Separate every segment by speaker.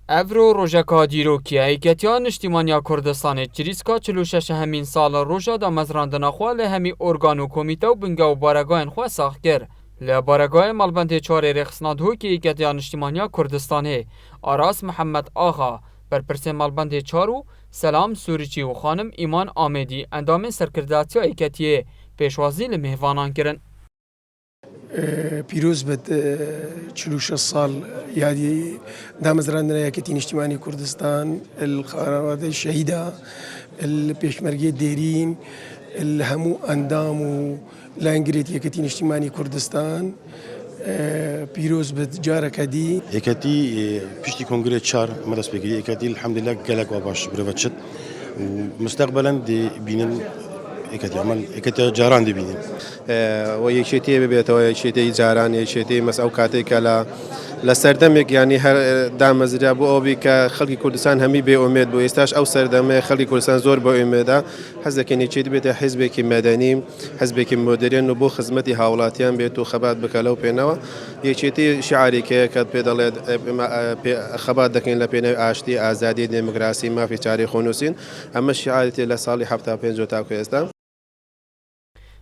Speaker 1: Evro rojeka dîrokiya Heyketiya Niştimaniya Kurdistanê Çirîska 46 hemîn sala roja da mezrandina xwe li hemî organ û komîte û binge û baregahên xwe sax kir. Li baregahê malbendê çarê rêxistina duhokê Heyketiya Niştimaniya Kurdistanê, Aras Mihemed Axa, berpirsên malbendê çar û Selam Sûrîçî û xanim İman Amedî endamên serkirdatiya Heyketiyê pêşwazî li mêhvanan kirin.
Speaker 2: پیروز بد 46 سال یادی دامزراندن یکتی اجتماعی کردستان الخانواده الشهیده الپیشمرگی دیرین الهمو اندام و لانگریت یکتی اجتماعی کردستان پیروز بد جارك دی
Speaker 3: یکتی پشتی کنگره چار مدرس بگیری یکتی الحمدلله گلک و باش بروچت و مستقبلا دی بینن یکتی جاران دی بینن
Speaker 4: و یکشتی ببیت و یکشتی جاران یکشتی مسئول کاتی کلا لسردمك يعني هر دعم مزرعة بو أو بك خلق كردستان همي بأمید بو استاش أو سردمه خلق كردستان زور بأميدا حزب كني تشيد بيت حزبك مدني حزبك مدرن وبو خدمتي هاولاتيان بيتو خبات بكلو بينوا يكشتي شعاري كاد بيدل خبات دكين لبينا عاشتي آزادي ديمقراطي ما في تاريخ ونسين أما شعارتي لصالح حبتا بينجو تاكو استا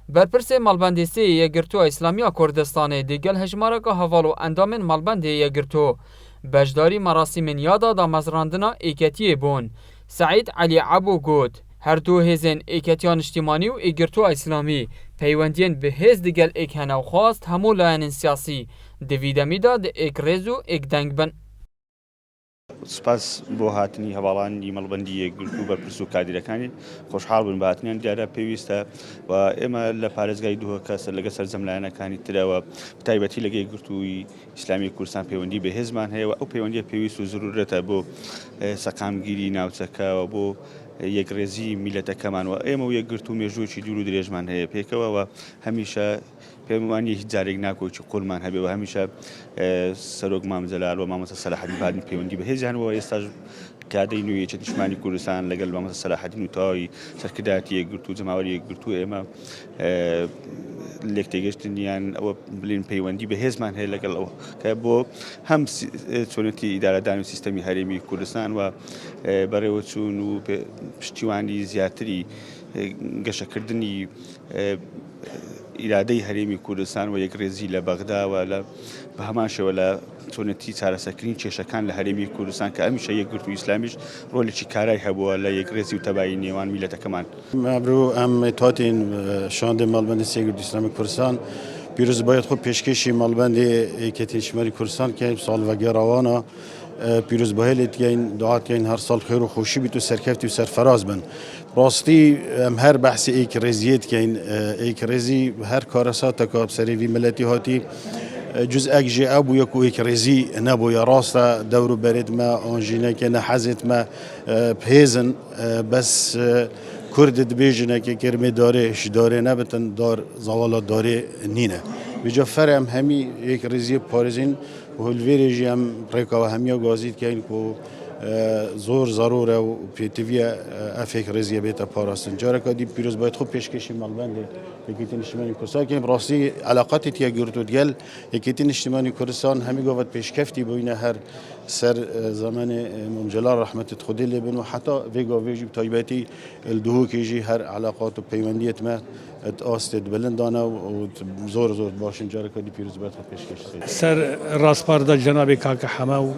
Speaker 1: Berpirsê malbendîsê Yekgirtuwa İslamiya Kurdistanê digel hejmareka heval û endamên malbendê Yekgirtu beşdarî merasîmên yada da mezrandina Êketiyê bûn. Saîd Elî Ebû got, her du hêzên Êketiya Niştimanî û Yekgirtuwa İslamî peywendiyên bi hêz digel êk hene û xwast hemû layanên siyasî di vî demî de di êkrêz û êkdeng bin.
Speaker 5: سپاس بۆ هاتنی هەواڵانی مەڵبەندی یەکگرتوو بەرپرس و کادیرەکانی خۆشحاڵ بوون بە هاتنیان دیارە پێویستە و ئێمە لە پارێزگای دووهۆکە لەگە سەرجەملایەنەکانی ترەوە بەتایبەتی لەگە یەکگرتووی ئیسلامی کوردستان پەیوەندی بە هێزمان هەیە و ئەو پەیوەندیە پێویست و زروورەتە بۆ سەقامگیری ناوچەکەەوە بۆ یەکڕێزی میلەتەکەمان و ئێمە و یەکگرتوو مێژوویەکی دوور و درێژمان هەیە پێکەوە هەمیشە پێمانی هیچ جارێک ناکۆچی قورمان هەبێ و هەمیشە سەرۆک مامجەلال و مامۆستا سەلاحەدین بادن پەیوەندی بە هێزیانەوە ئێستاش کادەی نوێی یەکێتی نیشتیمانی کوردستان لەگەڵ مامۆستا سەلاحەدین و تەواوی سەرکردایەتی یەکگرتوو جەماوەری یەکگرتوو ئێمە لێک تێگەشتنیان ئەوە بڵێن پەیوەندی بە هێزمان هەیە لەگەڵ ئەوە کە بۆ هەم چۆنەتی ئیدارەدان و سیستەمی هەرێمی کوردستان و بەڕێوەچوون و پشتیوانی زیاتری گەشەکردنی ئیرادەی هەرێمی کوردستان و یەکڕێزی لە بەغداوە لە بە هەمان شێوە لە چۆنەتی چارەسەرکردنی کێشەکان لە هەرێمی کوردستان کە ئەمیشە یەکگرتووی ئیسلامیش ڕۆلێکی کارای هەبووە لە یەکڕێزی و تەبایی نێوان میلەتەکەمان.
Speaker 3: ئەمڕۆ ئەم هاتین شاندێ مەڵبەندی یەکگرتووی ئیسلامی کوردستان پیرۆز باید خۆ پێشکەشی مەڵبەندی یەکێتی نیشتیمانی کوردستان کە ساڵڤەگەڕەوانە پیروز بهێلێت یین دعاتین هر سال خیر و خوشی بیت و سرکفتی و سرفراز بن راستی هر بحث ایکریزیت کین ایکریزی هر کارسات کاب سریوی ملتی هاتی جزء اجی ابو یکو ایکریزی نبو یا راستا دورو برید ما آنجینه که نحزت ما بهزن بس کرد دبیجنه که کرمی داره شداره نبتن دار زوالات داره نینه بجا فرم همی ایکریزی پارزین و هلویری هم ریکا و همیا گازید که این کو زور ضروره و پیتویه افک ریزیه بیت پاراستن جاره که دی پیروز باید خوب پیشکشی مالبنده یکیتی نشتیمانی کردستان که راستی علاقاتی تیا گرتو دیگل یکیتی نشتیمانی کردستان همی گفت پیشکفتی بوینه هر سر زمان ممجلال رحمت خودی لبن و حتی ویگا ویجی بتایباتی الدهو کیجی هر علاقات و پیوندیت ما اتاستد بلندانه و زور باشن جاره که دی پیروز باید خوب پیشکشی
Speaker 6: سر راسپاردا جناب کاک حماو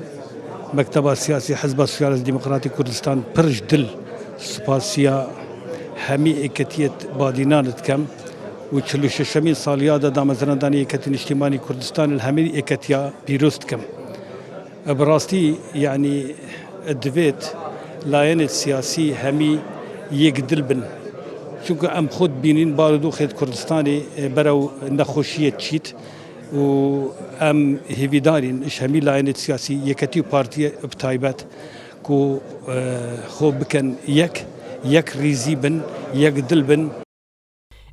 Speaker 6: مكتب السياسي حزب السوسيال الديمقراطي كردستان برج دل سباسيا همي اكتيت بادينان تكم وتشلو ششمين صاليادا دامزرنداني اكتين اجتماعي كردستان الهمي اكتيا بيروست كم براستي يعني الدفيت لاين السياسي همي يقدل بن چونکه ام خود بینین باردو خود کردستانی برو نخوشیت چیت و ام هیویدارین اش همی لاینت سیاسی یکتی پارتی بتایبت کو خوب بکن یک ریزی بن یک دل بن.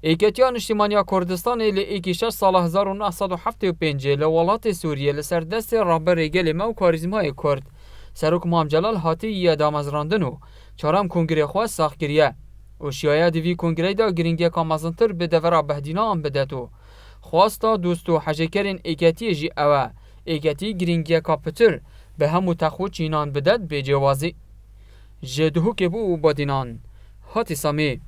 Speaker 1: Heyketiya Niştimaniya Kurdistanê li 26 sala 1975 li welatê Sûriyê li ser destê rahberê gelê me û Karizmayê Kurd Serok Mamcelal hatî yê damezrandin û çaram kongrê xwe sax kiriye û şiyaya di vî kongreyê de giringiyeka mezintir bi devera behdînan bidet û xwasta dost û hejêkerên êketiyê jî ew e êketî giringiyeka pitir به همو تخو چینان بدد به جوازی جدهو که بو بادینان هاتی سامی